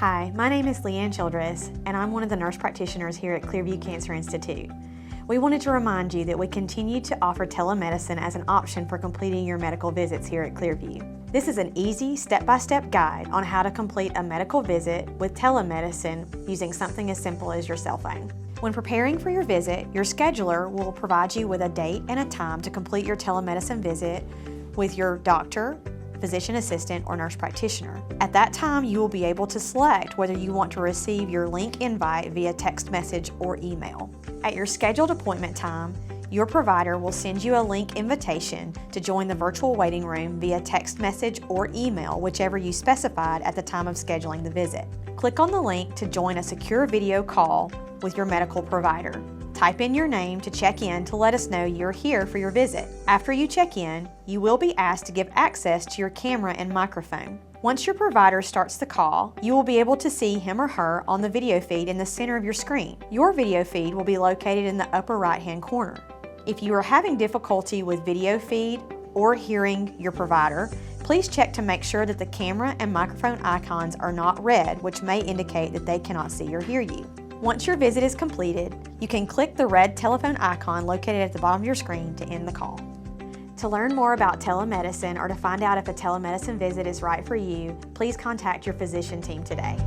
Hi, my name is Leanne Childress, and I'm one of the nurse practitioners here at Clearview Cancer Institute. We wanted to remind you that we continue to offer telemedicine as an option for completing your medical visits here at Clearview. This is an easy, step-by-step guide on how to complete a medical visit with telemedicine using something as simple as your cell phone. When preparing for your visit, your scheduler will provide you with a date and a time to complete your telemedicine visit with your doctor, physician assistant, or nurse practitioner. At that time, you will be able to select whether you want to receive your link invite via text message or email. At your scheduled appointment time, your provider will send you a link invitation to join the virtual waiting room via text message or email, whichever you specified at the time of scheduling the visit. Click on the link to join a secure video call with your medical provider. Type in your name to check in to let us know you're here for your visit. After you check in, you will be asked to give access to your camera and microphone. Once your provider starts the call, you will be able to see him or her on the video feed in the center of your screen. Your video feed will be located in the upper right-hand corner. If you are having difficulty with video feed or hearing your provider, please check to make sure that the camera and microphone icons are not red, which may indicate that they cannot see or hear you. Once your visit is completed, you can click the red telephone icon located at the bottom of your screen to end the call. To learn more about telemedicine or to find out if a telemedicine visit is right for you, please contact your physician team today.